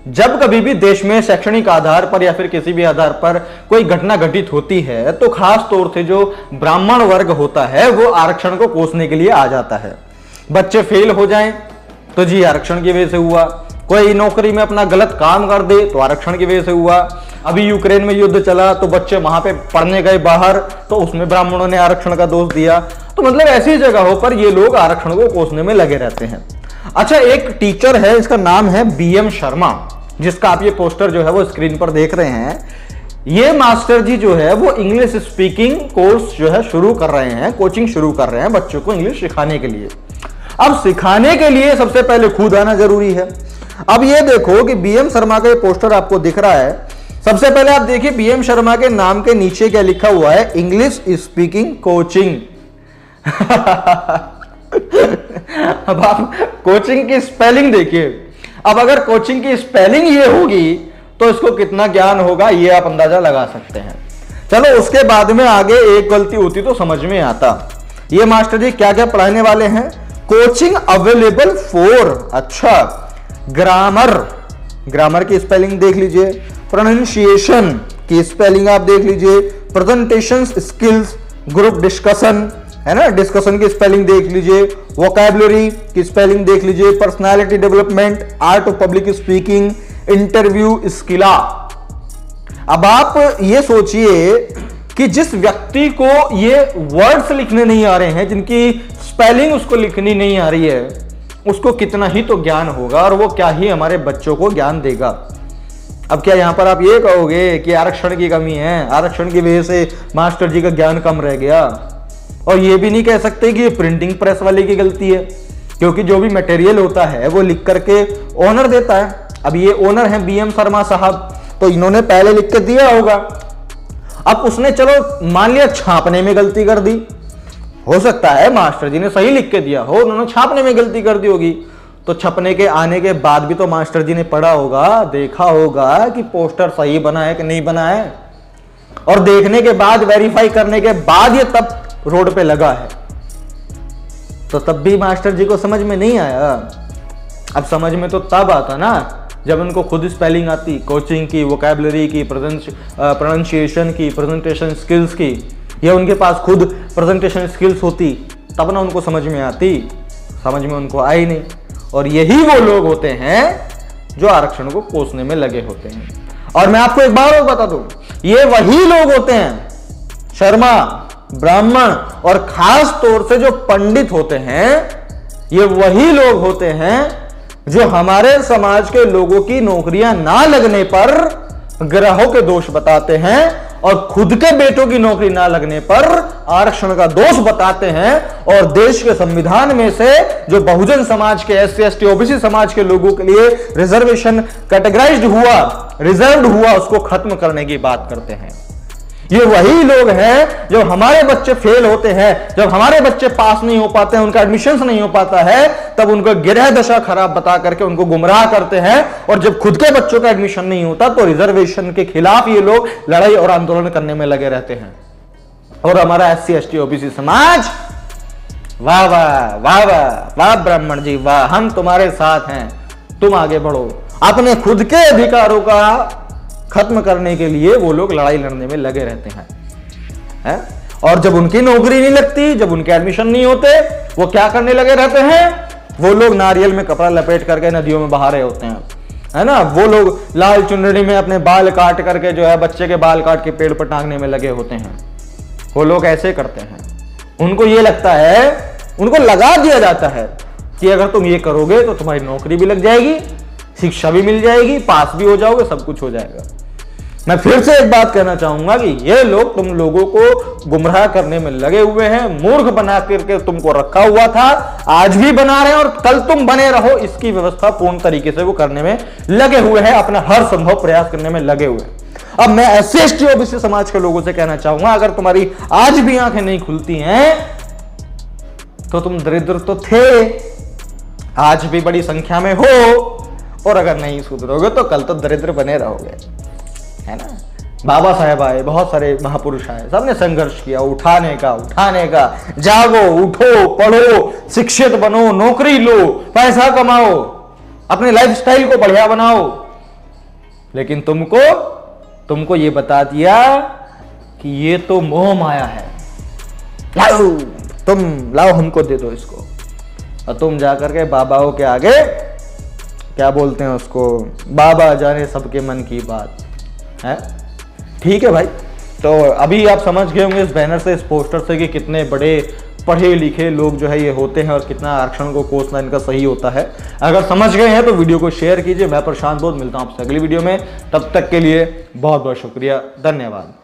जब कभी भी देश में शैक्षणिक आधार पर या फिर किसी भी आधार पर कोई घटना घटित होती है तो खास तौर से जो ब्राह्मण वर्ग होता है वो आरक्षण को कोसने के लिए आ जाता है। बच्चे फेल हो जाएं तो जी आरक्षण की वजह से हुआ, कोई नौकरी में अपना गलत काम कर दे तो आरक्षण की वजह से हुआ, अभी यूक्रेन में युद्ध चला तो बच्चे वहां पे पढ़ने गए बाहर तो उसमें ब्राह्मणों ने आरक्षण का दोष दिया। तो मतलब ऐसी जगहों पर ये लोग आरक्षण को कोसने में लगे रहते हैं। अच्छा, एक टीचर है, इसका नाम है बीएम शर्मा, जिसका आप ये पोस्टर जो है वो स्क्रीन पर देख रहे हैं। ये मास्टर जी जो है वो इंग्लिश स्पीकिंग कोर्स जो है शुरू कर रहे हैं, कोचिंग शुरू कर रहे हैं बच्चों को इंग्लिश सिखाने के लिए। अब सिखाने के लिए सबसे पहले खुद आना जरूरी है। अब ये देखो कि बीएम शर्मा का ये पोस्टर आपको दिख रहा है। सबसे पहले आप देखिए बीएम शर्मा के नाम के नीचे क्या लिखा हुआ है, इंग्लिश स्पीकिंग कोचिंग। अब आप कोचिंग की स्पेलिंग देखिए। अब अगर कोचिंग की स्पेलिंग ये होगी तो इसको कितना ज्ञान होगा ये आप अंदाजा लगा सकते हैं। चलो उसके बाद में आगे एक गलती होती तो समझ में आता। ये मास्टर जी क्या क्या पढ़ाने वाले हैं, कोचिंग अवेलेबल फॉर, अच्छा ग्रामर, ग्रामर की स्पेलिंग देख लीजिए, प्रोनाउंसिएशन की स्पेलिंग आप देख लीजिए, प्रेजेंटेशन स्किल्स, ग्रुप डिस्कशन है ना, डिस्कशन की स्पेलिंग देख लीजिए, वोकैबुलरी की स्पेलिंग देख लीजिए, personality development, art of public speaking, interview skills. अब आप ये सोचिए कि जिस व्यक्ति को ये वर्ड्स लिखने नहीं आ रहे हैं, जिनकी स्पेलिंग उसको लिखनी नहीं आ रही है, उसको कितना ही तो ज्ञान होगा और वो क्या ही हमारे बच्चों को ज्ञान देगा। अब क्या यहां पर आप ये कहोगे कि आरक्षण की कमी है, आरक्षण की वजह से मास्टर जी का ज्ञान कम रह गया? और ये भी नहीं कह सकते कि ये प्रिंटिंग प्रेस वाले की गलती है, क्योंकि जो भी मटेरियल होता है वो लिख करके ओनर देता है। अब ये ओनर है बीएम शर्मा साहब, तो इन्होंने पहले लिख के दिया होगा। अब उसने चलो मान लिया छापने में गलती कर दी, हो सकता है मास्टर जी ने सही लिख के दिया हो, उन्होंने छापने में गलती कर दी होगी, तो छपने के आने के बाद भी तो मास्टर जी ने पढ़ा होगा, देखा होगा कि पोस्टर सही बना है कि नहीं बना है, और देखने के बाद वेरीफाई करने के बाद ये तब रोड पे लगा है। तो तब भी मास्टर जी को समझ में नहीं आया। अब समझ में तो तब आता ना जब उनको खुद स्पेलिंग आती, कोचिंग की, वोकैबुलरी की, प्रोनाउंसिएशन की, प्रेजेंटेशन स्किल्स की, या उनके पास खुद प्रेजेंटेशन स्किल्स होती, तब ना उनको समझ में आती। समझ में उनको आई नहीं। और यही वो लोग होते हैं जो आरक्षण को कोसने में लगे होते हैं। और मैं आपको एक बार और बता दूं, ये वही लोग होते हैं, शर्मा, ब्राह्मण और खास तौर से जो पंडित होते हैं, ये वही लोग होते हैं जो हमारे समाज के लोगों की नौकरियां ना लगने पर ग्रहों के दोष बताते हैं और खुद के बेटों की नौकरी ना लगने पर आरक्षण का दोष बताते हैं। और देश के संविधान में से जो बहुजन समाज के, एससी एसटी ओबीसी समाज के लोगों के लिए रिजर्वेशन कैटेगराइज्ड हुआ, रिजर्व्ड हुआ, उसको खत्म करने की बात करते हैं। ये वही लोग हैं जब हमारे बच्चे फेल होते हैं, जब हमारे बच्चे पास नहीं हो पाते हैं, उनका एडमिशन नहीं हो पाता है, तब उनको गिरह दशा खराब बता करके उनको गुमराह करते हैं। और जब खुद के बच्चों का एडमिशन नहीं होता तो रिजर्वेशन के खिलाफ ये लोग लड़ाई और आंदोलन करने में लगे रहते हैं। और हमारा एससी एसटी ओबीसी समाज, वाह वाह वाह वाह वाह ब्राह्मण जी वाह, हम तुम्हारे साथ हैं, तुम आगे बढ़ो। अपने खुद के अधिकारों का खत्म करने के लिए वो लोग लड़ाई लड़ने में लगे रहते हैं। और जब उनकी नौकरी नहीं लगती, जब उनके एडमिशन नहीं होते, वो क्या करने लगे रहते हैं? वो लोग नारियल में कपड़ा लपेट करके नदियों में बहा रहे होते हैं, है ना। वो लोग लाल चुनरी में अपने बाल काट करके जो है बच्चे के बाल काट के पेड़ पर टांगने में लगे होते हैं। वो लोग ऐसे करते हैं। उनको ये लगता है, उनको लगा दिया जाता है कि अगर तुम ये करोगे तो तुम्हारी नौकरी भी लग जाएगी, शिक्षा भी मिल जाएगी, पास भी हो जाओगे, सब कुछ हो जाएगा। मैं फिर से एक बात कहना चाहूंगा कि ये लोग तुम लोगों को गुमराह करने में लगे हुए हैं, मूर्ख बना करके तुमको रखा हुआ था, आज भी बना रहे हैं और कल तुम बने रहो, इसकी व्यवस्था पूर्ण तरीके से वो करने में लगे हुए हैं, अपना हर संभव प्रयास करने में लगे हुए हैं। अब मैं एससी एसटी ओबीसी समाज के लोगों से कहना चाहूंगा, अगर तुम्हारी आज भी आंखें नहीं खुलती हैं तो तुम दरिद्र तो थे, आज भी बड़ी संख्या में हो, और अगर नहीं सुधरोगे तो कल तो दरिद्र बने रहोगे, है ना। बाबा साहेब आए, बहुत सारे महापुरुष आए, सबने संघर्ष किया उठाने का। जागो, उठो, पढ़ो, शिक्षित बनो, नौकरी लो, पैसा कमाओ, अपने लाइफस्टाइल को बढ़िया बनाओ, लेकिन तुमको ये बता दिया कि ये तो मोह माया है, लाओ हमको दे दो इसको। और तुम जाकर के बाबाओं के आगे क्या बोलते हैं उसको, बाबा जाने सबके मन की बात है। ठीक है भाई, तो अभी आप समझ गए होंगे इस बैनर से, इस पोस्टर से कि कितने बड़े पढ़े लिखे लोग जो है ये होते हैं और कितना आरक्षण को कोसना इनका सही होता है। अगर समझ गए हैं तो वीडियो को शेयर कीजिए। मैं प्रशांत बोध मिलता हूं आपसे अगली वीडियो में, तब तक के लिए बहुत बहुत शुक्रिया, धन्यवाद।